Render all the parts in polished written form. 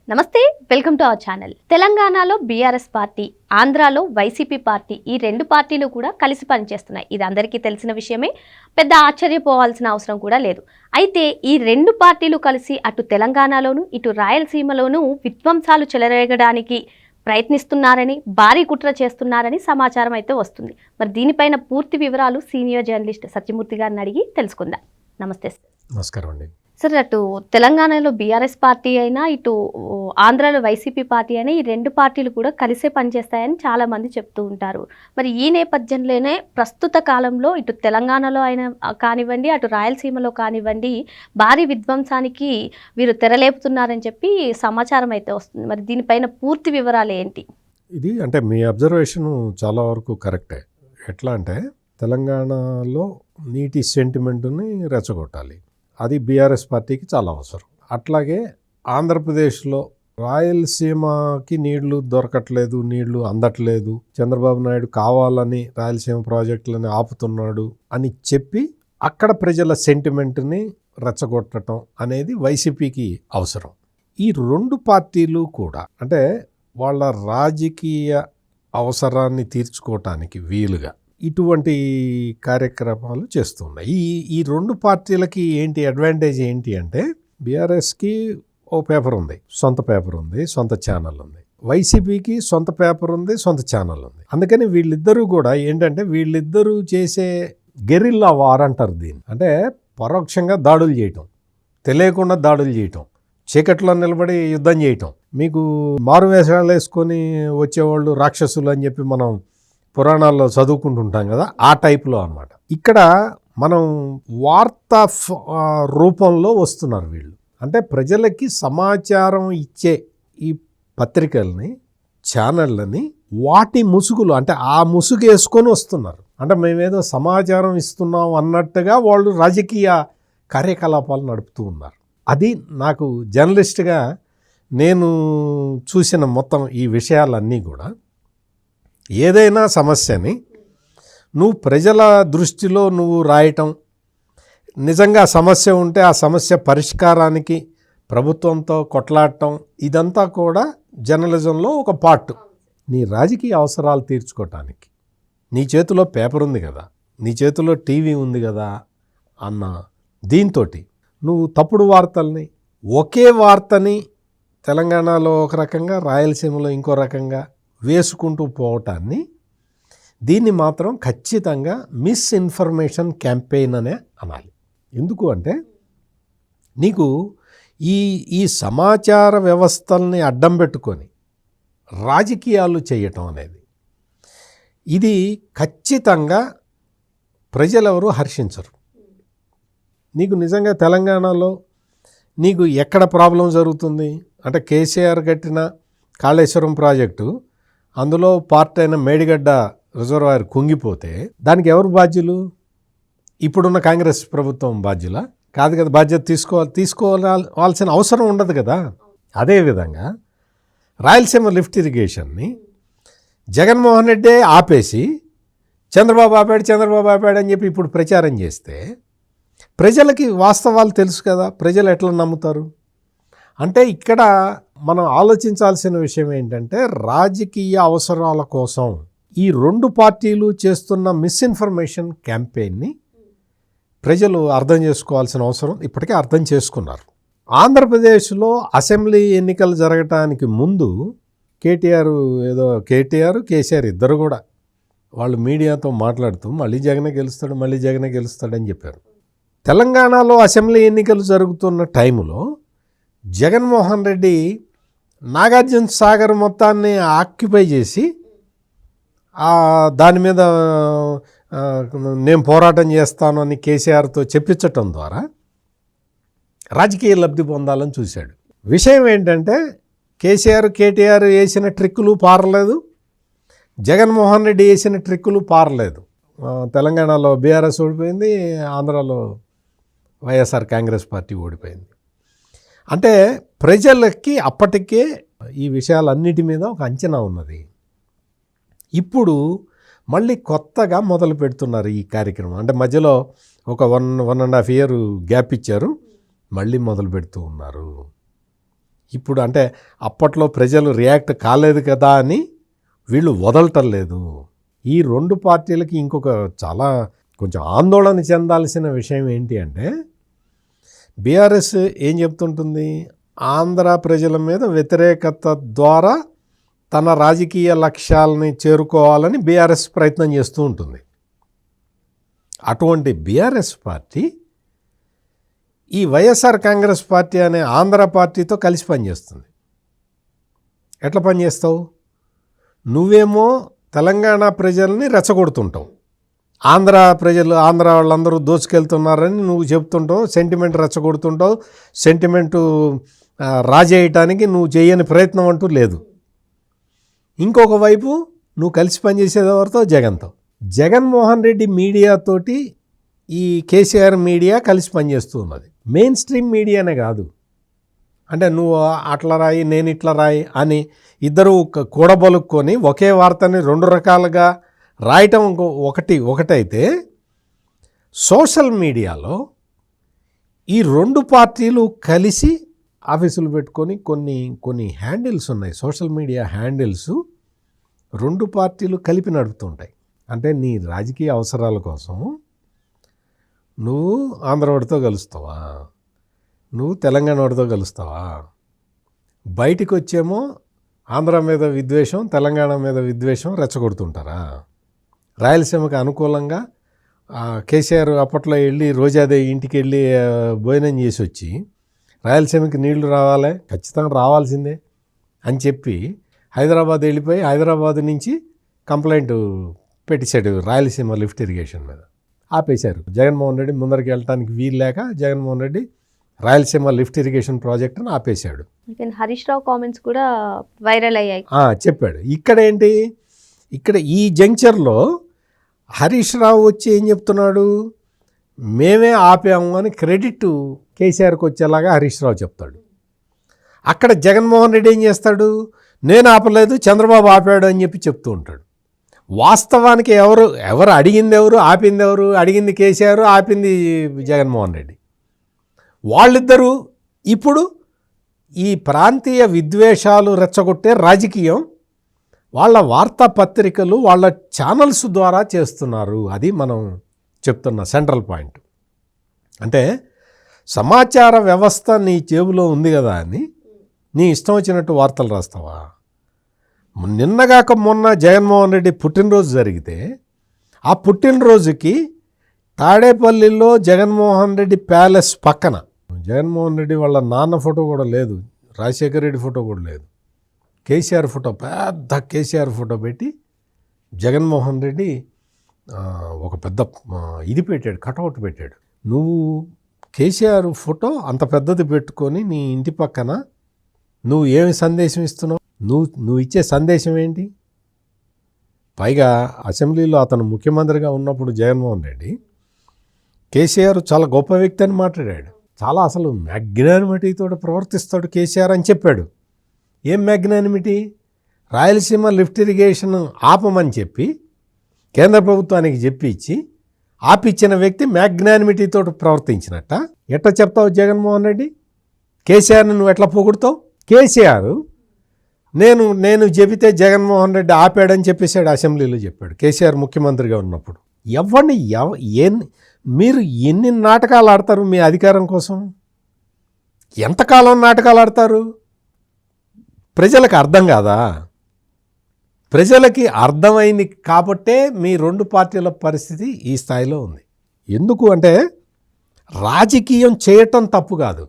నమస్తే, welcome to our channel. తెలంగాణలో BRS party, ఆంధ్రాలో వైసీపీ పార్టీ, ఈ రెండు పార్టీలు కూడా కలిసి పనిచేస్తున్నాయి. ఇది అందరికీ తెలిసిన విషయమే, పెద్ద ఆశ్చర్యపోవాల్సిన అవసరం కూడా లేదు. అయితే ఈ రెండు పార్టీలు కలిసి అటు తెలంగాణలోను ఇటు రాయలసీమలోను విధ్వంసాలు చెలరేగడానికి ప్రయత్నిస్తున్నారని, భారీ కుట్ర చేస్తున్నారని సమాచారం అయితే వస్తుంది. మరి దీనిపైన పూర్తి వివరాలు సీనియర్ జర్నలిస్ట్ సత్యమూర్తి గారిని అడిగి తెలుసుకుందాం. నమస్తే సార్. నమస్కారం అండి. సార్, అటు తెలంగాణలో బీఆర్ఎస్ పార్టీ అయినా ఇటు ఆంధ్రాలో వైసీపీ పార్టీ అయినా ఈ రెండు పార్టీలు కూడా కలిసే పనిచేస్తాయని చాలామంది చెప్తూ ఉంటారు. మరి ఈ నేపథ్యంలోనే ప్రస్తుత కాలంలో ఇటు తెలంగాణలో అయినా కానివ్వండి, అటు రాయలసీమలో కానివ్వండి, భారీ విధ్వంసానికి వీరు తెరలేపుతున్నారని చెప్పి సమాచారం అయితే వస్తుంది. మరి దీనిపైన పూర్తి వివరాలు ఏంటి? ఇది అంటే మీ అబ్జర్వేషన్ చాలా వరకు కరెక్టే. ఎట్లా అంటే తెలంగాణలో నీటి సెంటిమెంట్ని రెచ్చగొట్టాలి, అది బీఆర్ఎస్ పార్టీకి చాలా అవసరం. అట్లాగే ఆంధ్రప్రదేశ్లో రాయలసీమకి నీళ్లు దొరకట్లేదు, నీళ్లు అందట్లేదు, చంద్రబాబు నాయుడు కావాలని రాయలసీమ ప్రాజెక్టులని ఆపుతున్నాడు అని చెప్పి అక్కడ ప్రజల సెంటిమెంట్ని రెచ్చగొట్టడం అనేది వైసీపీకి అవసరం. ఈ రెండు పార్టీలు కూడా అంటే వాళ్ళ రాజకీయ అవసరాన్ని తీర్చుకోవటానికి వీలుగా ఇటువంటి కార్యక్రమాలు చేస్తున్నాయి. ఈ రెండు పార్టీలకి ఏంటి అడ్వాంటేజ్ ఏంటి అంటే, బీఆర్ఎస్కి ఓ పేపర్ ఉంది, సొంత పేపర్ ఉంది, సొంత ఛానల్ ఉంది. వైసీపీకి సొంత పేపర్ ఉంది, సొంత ఛానల్ ఉంది. అందుకని వీళ్ళిద్దరూ కూడా ఏంటంటే, వీళ్ళిద్దరూ చేసే గెరిల్లా వార్ అంటారు దీన్ని. అంటే పరోక్షంగా దాడులు చేయటం, తెలియకుండా దాడులు చేయటం, చీకట్లో నిలబడి యుద్ధం చేయటం. మీకు మారువేషాలు వేసుకొని వచ్చేవాళ్ళు రాక్షసులు అని చెప్పి మనం పురాణాల్లో చదువుకుంటుంటాం కదా, ఆ టైప్లో అన్నమాట. ఇక్కడ మనం వార్తా రూపంలో వస్తున్నారు వీళ్ళు. అంటే ప్రజలకి సమాచారం ఇచ్చే ఈ పత్రికల్ని, ఛానళ్ళని వాటి ముసుగులు అంటే ఆ ముసుగు వేసుకొని వస్తున్నారు. అంటే మేమేదో సమాచారం ఇస్తున్నాం అన్నట్టుగా వాళ్ళు రాజకీయ కార్యకలాపాలు నడుపుతూ ఉన్నారు. అది నాకు జర్నలిస్ట్గా నేను చూసిన మొత్తం ఈ విషయాలన్నీ కూడా, ఏదైనా సమస్యని నువ్వు ప్రజల దృష్టిలో నువ్వు రాయటం, నిజంగా సమస్య ఉంటే ఆ సమస్య పరిష్కారానికి ప్రభుత్వంతో కొట్లాడటం, ఇదంతా కూడా జర్నలిజంలో ఒక పార్ట్. నీ రాజకీయ అవసరాలు తీర్చుకోవటానికి నీ చేతిలో పేపర్ ఉంది కదా, నీ చేతిలో టీవీ ఉంది కదా అన్న దీంతో నువ్వు తప్పుడు వార్తల్ని, ఒకే వార్తని తెలంగాణలో ఒక రకంగా, రాయలసీమలో ఇంకో రకంగా వేసుకుంటూ పోవటాన్ని, దీన్ని మాత్రం ఖచ్చితంగా మిస్ఇన్ఫర్మేషన్ క్యాంపెయిన్ అనే అనాలి. ఎందుకు అంటే, నీకు ఈ సమాచార వ్యవస్థల్ని అడ్డం పెట్టుకొని రాజకీయాలు చేయటం అనేది, ఇది ఖచ్చితంగా ప్రజలెవరూ హర్షించరు. నీకు నిజంగా తెలంగాణలో నీకు ఎక్కడ ప్రాబ్లం జరుగుతుంది అంటే, కేసీఆర్ కట్టిన కాళేశ్వరం ప్రాజెక్టు, అందులో పార్ట్ అయిన మేడిగడ్డ రిజర్వాయర్ కుంగిపోతే దానికి ఎవరు బాధ్యులు? ఇప్పుడున్న కాంగ్రెస్ ప్రభుత్వం బాధ్యులా? కాదు కదా. బాధ్యత తీసుకోవాల్సిన అవసరం ఉండదు కదా. అదేవిధంగా రాయలసీమ లిఫ్ట్ ఇరిగేషన్ని జగన్మోహన్ రెడ్డి ఆపేసి చంద్రబాబు ఆపాడు అని చెప్పి ఇప్పుడు ప్రచారం చేస్తే ప్రజలకి వాస్తవాలు తెలుసు కదా, ప్రజలు ఎట్లా నమ్ముతారు? అంటే ఇక్కడ మనం ఆలోచించాల్సిన విషయం ఏంటంటే, రాజకీయ అవసరాల కోసం ఈ రెండు పార్టీలు చేస్తున్న మిస్ఇన్ఫర్మేషన్ క్యాంపెయిన్ని ప్రజలు అర్థం చేసుకోవాల్సిన అవసరం ఇప్పటికే అర్థం చేసుకున్నారు. ఆంధ్రప్రదేశ్లో అసెంబ్లీ ఎన్నికలు జరగటానికి ముందు కేసీఆర్ ఇద్దరు కూడా వాళ్ళు మీడియాతో మాట్లాడుతూ మళ్ళీ జగనే గెలుస్తాడని చెప్పారు. తెలంగాణలో అసెంబ్లీ ఎన్నికలు జరుగుతున్న టైంలో జగన్మోహన్ రెడ్డి నాగార్జున సాగర్ మొత్తాన్ని ఆక్యుపై చేసి దాని మీద నేను పోరాటం చేస్తాను అని కేసీఆర్తో చెప్పించటం ద్వారా రాజకీయ లబ్ధి పొందాలని చూశాడు. విషయం ఏంటంటే, కేటీఆర్ వేసిన ట్రిక్కులు పారలేదు, జగన్మోహన్ రెడ్డి వేసిన ట్రిక్కులు పారలేదు. తెలంగాణలో బీఆర్ఎస్ ఓడిపోయింది, ఆంధ్రాలో వైఎస్ఆర్ కాంగ్రెస్ పార్టీ ఓడిపోయింది. అంటే ప్రజలకి అప్పటికే ఈ విషయాలన్నిటి మీద ఒక అంచనా ఉన్నది. ఇప్పుడు మళ్ళీ కొత్తగా మొదలు పెడుతున్నారు ఈ కార్యక్రమం. అంటే మధ్యలో ఒక 1.5 year గ్యాప్ ఇచ్చారు, మళ్ళీ మొదలు పెడుతూ ఉన్నారు. ఇప్పుడు అంటే అప్పట్లో ప్రజలు రియాక్ట్ కాలేదు కదా అని వీళ్ళు వదలటం లేదు. ఈ 2 పార్టీలకి ఇంకొక చాలా కొంచెం ఆందోళన చెందాల్సిన విషయం ఏంటి అంటే, బీఆర్ఎస్ ఏం చెప్తుంటుంది, ఆంధ్ర ప్రజల మీద వ్యతిరేకత ద్వారా తన రాజకీయ లక్ష్యాలని చేరుకోవాలని బీఆర్ఎస్ ప్రయత్నం చేస్తూ ఉంటుంది. అటువంటి బీఆర్ఎస్ పార్టీ ఈ వైఎస్ఆర్ కాంగ్రెస్ పార్టీ అనే ఆంధ్ర పార్టీతో కలిసి పనిచేస్తుంది. ఎట్లా పనిచేస్తావు? నువ్వేమో తెలంగాణ ప్రజల్ని రెచ్చగొడుతుంటావు, ఆంధ్ర వాళ్ళందరూ దోచుకెళ్తున్నారని నువ్వు చెప్తుంటావు, సెంటిమెంట్ రెచ్చగొడుతుంటావు, సెంటిమెంటు రాజేయటానికి నువ్వు చేయని ప్రయత్నం అంటూ లేదు. ఇంకొక వైపు నువ్వు కలిసి పనిచేసేదెవరితో? జగన్తో. జగన్మోహన్ రెడ్డి మీడియాతోటి ఈ కేసీఆర్ మీడియా కలిసి పనిచేస్తూ ఉన్నది. మెయిన్ స్ట్రీమ్ మీడియానే కాదు, అంటే నువ్వు అట్లా రాయి నేను ఇట్లా రాయి అని ఇద్దరు కూడబలుక్కొని ఒకే వార్తని 2 రకాలుగా రాయటం ఒకటైతే, సోషల్ మీడియాలో ఈ 2 పార్టీలు కలిసి ఆఫీసులు పెట్టుకొని కొన్ని హ్యాండిల్స్ ఉన్నాయి, సోషల్ మీడియా హ్యాండిల్స్ 2 పార్టీలు కలిపి నడుపుతుంటాయి. అంటే నీ రాజకీయ అవసరాల కోసం నువ్వు ఆంధ్రవాడితో కలుస్తావా, నువ్వు తెలంగాణ వాడితో కలుస్తావా, బయటికి వచ్చేమో ఆంధ్ర మీద విద్వేషం తెలంగాణ మీద విద్వేషం రెచ్చగొడుతుంటారా? రాయలసీమకు అనుకూలంగా కేసీఆర్ అప్పట్లో వెళ్ళి రోజాదేవి ఇంటికి వెళ్ళి భోజనం చేసి వచ్చి రాయలసీమకి నీళ్లు రావాలి, ఖచ్చితంగా రావాల్సిందే అని చెప్పి హైదరాబాద్ వెళ్ళిపోయి హైదరాబాద్ నుంచి కంప్లైంట్ పెట్టేశాడు రాయలసీమ లిఫ్ట్ ఇరిగేషన్ మీద. ఆపేశారు. జగన్మోహన్ రెడ్డి ముందరికి వెళ్ళటానికి వీలు లేక జగన్మోహన్ రెడ్డి రాయలసీమ లిఫ్ట్ ఇరిగేషన్ ప్రాజెక్టును ఆపేశాడు. హరీష్ రావు కామెంట్స్ కూడా వైరల్ అయ్యాయి. చెప్పాడు. ఇక్కడ ఈ జంక్చర్లో హరీష్ రావు వచ్చి ఏం చెప్తున్నాడు, మేమే ఆపాము అని క్రెడిట్ కేసీఆర్కి వచ్చేలాగా హరీష్ రావు చెప్తాడు. అక్కడ జగన్మోహన్ రెడ్డి ఏం చేస్తాడు, నేను ఆపలేదు చంద్రబాబు ఆపాడు అని చెప్పి చెప్తూ ఉంటాడు. వాస్తవానికి ఎవరు ఆపింది ఎవరు, అడిగింది కేసీఆర్, ఆపింది జగన్మోహన్ రెడ్డి. వాళ్ళిద్దరూ ఇప్పుడు ఈ ప్రాంతీయ విద్వేషాలు రెచ్చగొట్టే రాజకీయం వాళ్ళ వార్తాపత్రికలు వాళ్ళ ఛానల్స్ ద్వారా చేస్తున్నారు. అది మనం చెప్తున్న సెంట్రల్ పాయింట్. అంటే సమాచార వ్యవస్థ నీ జేబులో ఉంది కదా అని నీ ఇష్టం వచ్చినట్టు వార్తలు రాస్తావా? నిన్నగాక మొన్న జగన్మోహన్ రెడ్డి పుట్టినరోజు జరిగితే ఆ పుట్టినరోజుకి తాడేపల్లిలో జగన్మోహన్ రెడ్డి ప్యాలెస్ పక్కన జగన్మోహన్ రెడ్డి వాళ్ళ నాన్న ఫోటో కూడా లేదు, రాజశేఖర రెడ్డి ఫోటో కూడా లేదు, కేసీఆర్ ఫోటో, పెద్ద కేసీఆర్ ఫోటో పెట్టి జగన్మోహన్ రెడ్డి ఒక పెద్ద ఇది పెట్టాడు, కటౌట్ పెట్టాడు. నువ్వు కేసీఆర్ ఫోటో అంత పెద్దది పెట్టుకొని నీ ఇంటి పక్కన నువ్వు ఏమి సందేశం ఇస్తున్నావు? నువ్వు ఇచ్చే సందేశం ఏంటి? పైగా అసెంబ్లీలో అతను ముఖ్యమంత్రిగా ఉన్నప్పుడు జగన్మోహన్ రెడ్డి కేసీఆర్ చాలా గొప్ప వ్యక్తి అని మాట్లాడాడు. చాలా అసలు మ్యాగ్నానిమిటీతో ప్రవర్తిస్తాడు కేసీఆర్ అని చెప్పాడు. ఏం మ్యాగ్నానిమిటీ? రాయలసీమ లిఫ్ట్ ఇరిగేషన్ ఆపమని చెప్పి కేంద్ర ప్రభుత్వానికి చెప్పి ఆపిచ్చిన వ్యక్తి మ్యాగ్నానిమిటీతో ప్రవర్తించినట్ట ఎట్లా చెప్తావు జగన్మోహన్ రెడ్డి? కేసీఆర్ని నువ్వు ఎట్లా పొగుడుతావు? కేసీఆర్ నేను చెబితే జగన్మోహన్ రెడ్డి ఆపాడని చెప్పేశాడు, అసెంబ్లీలో చెప్పాడు కేసీఆర్ ముఖ్యమంత్రిగా ఉన్నప్పుడు. మీరు ఎన్ని నాటకాలు ఆడతారు మీ అధికారం కోసం? ఎంతకాలం నాటకాలు ఆడతారు? ప్రజలకు అర్థం కాదా? ప్రజలకి అర్థమైంది కాబట్టే మీ 2 పార్టీల పరిస్థితి ఈ స్థాయిలో ఉంది. ఎందుకు అంటే రాజకీయం చేయటం తప్పు కాదు,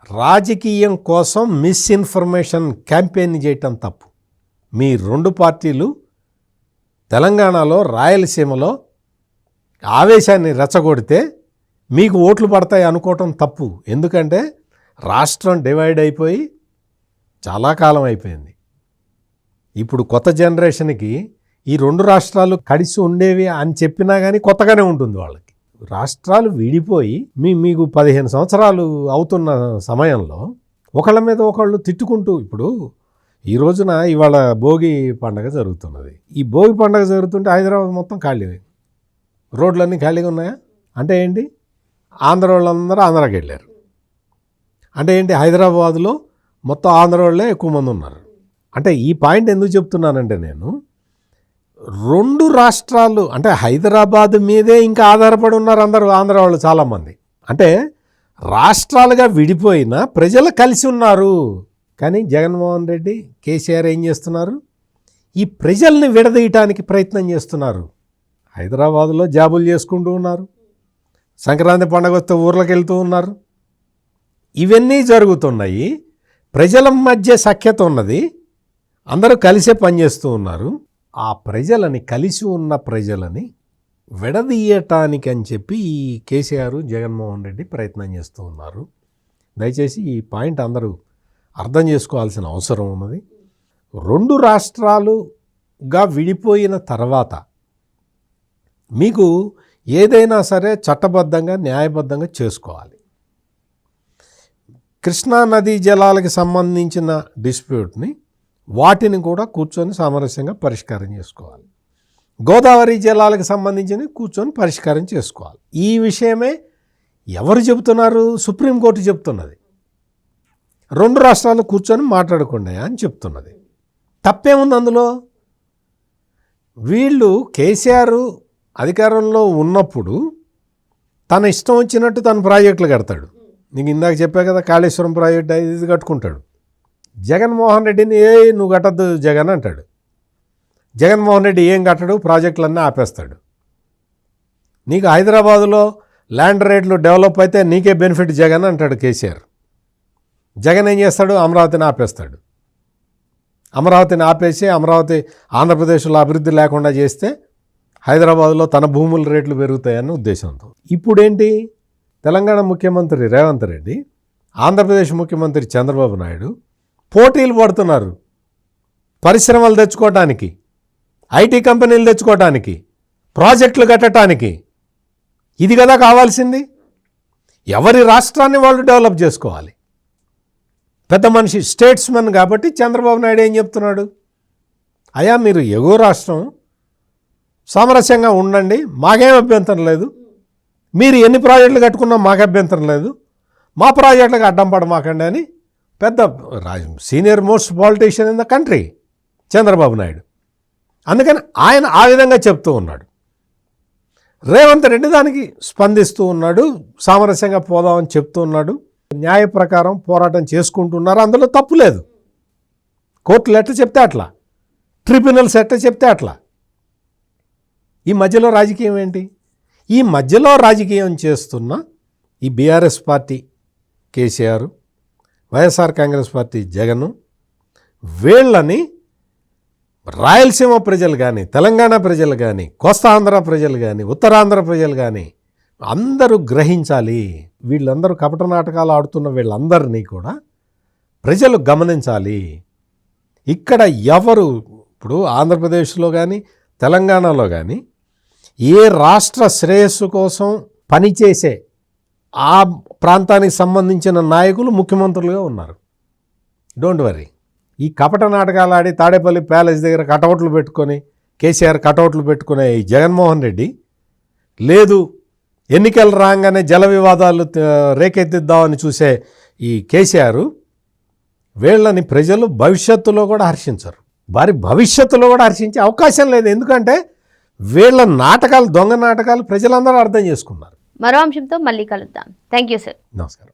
రాజకీయం కోసం మిస్ఇన్ఫర్మేషన్ క్యాంపెయిన్ చేయటం తప్పు. మీ 2 పార్టీలు తెలంగాణలో రాయలసీమలో ఆవేశాన్ని రెచ్చగొడితే మీకు ఓట్లు పడతాయి అనుకోవటం తప్పు. ఎందుకంటే రాష్ట్రం డివైడ్ అయిపోయి చాలా కాలం అయిపోయింది. ఇప్పుడు కొత్త జనరేషన్కి ఈ 2 రాష్ట్రాలు కలిసి ఉండేవి అని చెప్పినా కానీ కొత్తగానే ఉంటుంది వాళ్ళకి. రాష్ట్రాలు విడిపోయి మీకు 15 సంవత్సరాలు అవుతున్న సమయంలో ఒకళ్ళ మీద ఒకళ్ళు తిట్టుకుంటూ, ఇప్పుడు ఈ రోజున ఇవాళ భోగి పండగ జరుగుతున్నది. ఈ భోగి పండగ జరుగుతుంటే హైదరాబాద్ మొత్తం ఖాళీ, రోడ్లన్నీ ఖాళీగా ఉన్నాయా? అంటే ఏంటి? ఆంధ్ర వాళ్ళందరూ ఆంధ్రాకి వెళ్ళారు. అంటే ఏంటి, హైదరాబాద్లో మొత్తం ఆంధ్ర వాళ్ళే ఎక్కువ మంది ఉన్నారు. అంటే ఈ పాయింట్ ఎందుకు చెప్తున్నానంటే, నేను 2 రాష్ట్రాలు అంటే హైదరాబాద్ మీదే ఇంకా ఆధారపడి ఉన్నారు అందరూ ఆంధ్ర వాళ్ళు చాలామంది. అంటే రాష్ట్రాలుగా విడిపోయినా ప్రజలు కలిసి ఉన్నారు. కానీ జగన్మోహన్ రెడ్డి, కేసీఆర్ ఏం చేస్తున్నారు, ఈ ప్రజల్ని విడదీయటానికి ప్రయత్నం చేస్తున్నారు. హైదరాబాదులో జాబులు చేసుకుంటూ ఉన్నారు, సంక్రాంతి పండగ వస్తే ఊర్లకు వెళ్తూ ఉన్నారు. ఇవన్నీ జరుగుతున్నాయి. ప్రజల మధ్య సఖ్యత ఉన్నది, అందరూ కలిసే పనిచేస్తూ ఉన్నారు. ఆ ప్రజలని, కలిసి ఉన్న ప్రజలని విడదీయటానికి అని చెప్పి ఈ కేసీఆర్, జగన్మోహన్ రెడ్డి ప్రయత్నం చేస్తూ ఉన్నారు. దయచేసి ఈ పాయింట్ అందరూ అర్థం చేసుకోవాల్సిన అవసరం ఉన్నది. 2 రాష్ట్రాలుగా విడిపోయిన తర్వాత మీకు ఏదైనా సరే చట్టబద్ధంగా, న్యాయబద్ధంగా చేసుకోవాలి. కృష్ణా నదీ జలాలకు సంబంధించిన డిస్ప్యూట్ని వాటిని కూడా కూర్చొని సామరస్యంగా పరిష్కారం చేసుకోవాలి. గోదావరి జలాలకు సంబంధించి కూర్చొని పరిష్కారం చేసుకోవాలి. ఈ విషయమే ఎవరు చెబుతున్నారు, సుప్రీంకోర్టు చెప్తున్నది. 2 రాష్ట్రాలు కూర్చొని మాట్లాడుకోండి అని చెప్తున్నది. తప్పేముంది అందులో? వీళ్ళు కేసీఆర్ అధికారంలో ఉన్నప్పుడు తన ఇష్టం వచ్చినట్టు తన ప్రాజెక్టులు కడతాడు. నీకు ఇందాక చెప్పా కదా, కాళేశ్వరం ప్రాజెక్ట్ ఇది కట్టుకుంటాడు. జగన్మోహన్ రెడ్డిని నువ్వు కట్టద్దు జగన్ అంటాడు. జగన్మోహన్ రెడ్డి ఏం కట్టడు, ప్రాజెక్టులన్నీ ఆపేస్తాడు. నీకు హైదరాబాదులో ల్యాండ్ రేట్లు డెవలప్ అయితే నీకే బెనిఫిట్ జగన్ అంటాడు కేసీఆర్. జగన్ ఏం చేస్తాడు, అమరావతిని ఆపేస్తాడు. అమరావతిని ఆపేసి అమరావతి ఆంధ్రప్రదేశ్లో అభివృద్ధి లేకుండా చేస్తే హైదరాబాద్లో తన భూముల రేట్లు పెరుగుతాయన్న ఉద్దేశంతో ఇప్పుడేంటి, తెలంగాణ ముఖ్యమంత్రి రేవంత్ రెడ్డి, ఆంధ్రప్రదేశ్ ముఖ్యమంత్రి చంద్రబాబు నాయుడు పోటీలు పడుతున్నారు పరిశ్రమలు తెచ్చుకోవటానికి, ఐటీ కంపెనీలు తెచ్చుకోవటానికి, ప్రాజెక్టులు కట్టడానికి. ఇది కదా కావాల్సింది. ఎవరి రాష్ట్రాన్ని వాళ్ళు డెవలప్ చేసుకోవాలి. పెద్ద మనిషి, స్టేట్స్మెన్ కాబట్టి చంద్రబాబు నాయుడు ఏం చెప్తున్నాడు, అయ్యా మీరు ఎగువ రాష్ట్రం సామరస్యంగా ఉండండి, మాకేం అభ్యంతరం లేదు, మీరు ఎన్ని ప్రాజెక్టులు కట్టుకున్నా మాకు అభ్యంతరం లేదు, మా ప్రాజెక్టులకు అడ్డం పడమాకండి అని పెద్ద senior most politician in the country Chandrababu Naidu. అందుకని ఆయన ఆ విధంగా చెప్తూ ఉన్నాడు. రేవంత్ రెడ్డి దానికి స్పందిస్తూ ఉన్నాడు, సామరస్యంగా పోదామని చెప్తూ ఉన్నాడు. న్యాయ ప్రకారం పోరాటం చేసుకుంటున్నారు, అందులో తప్పు లేదు. కోర్టులు ఎట్లా చెప్తే అట్లా, ట్రిబ్యునల్స్ ఎట్లా చెప్తే అట్లా. ఈ మధ్యలో రాజకీయం ఏంటి? ఈ మధ్యలో రాజకీయం చేస్తున్న ఈ BRS party KCR, YSR Congress party Jagan, వీళ్ళని రాయలసీమ ప్రజలు కానీ, తెలంగాణ ప్రజలు కానీ, కోస్తా ఆంధ్ర ప్రజలు కానీ, ఉత్తరాంధ్ర ప్రజలు కానీ అందరూ గ్రహించాలి. వీళ్ళందరూ కపట నాటకాలు ఆడుతున్న వీళ్ళందరినీ కూడా ప్రజలు గమనించాలి. ఇక్కడ ఎవరు ఇప్పుడు ఆంధ్రప్రదేశ్లో కానీ తెలంగాణలో కానీ ఏ రాష్ట్ర శ్రేయస్సు కోసం పనిచేసే ఆ ప్రాంతానికి సంబంధించిన నాయకులు ముఖ్యమంత్రులుగా ఉన్నారు. Don't worry. ఈ కపట నాటకాలు ఆడి తాడేపల్లి ప్యాలెస్ దగ్గర కటౌట్లు పెట్టుకొని, కేసీఆర్ కటౌట్లు పెట్టుకునే ఈ జగన్మోహన్ రెడ్డి, లేదు ఎన్నికలు రాగానే జల వివాదాలు రేకెత్తిద్దామని చూసే ఈ కేసీఆర్, వీళ్ళని ప్రజలు భవిష్యత్తులో కూడా హర్షించరు. వారి భవిష్యత్తులో కూడా హర్షించే అవకాశం లేదు. ఎందుకంటే వీళ్ళ నాటకాలు, దొంగ నాటకాలు ప్రజలందరూ అర్థం చేసుకున్నారు. మరో అంశంతో మళ్ళీ కలుద్దాం. Thank you sir. నమస్కారం.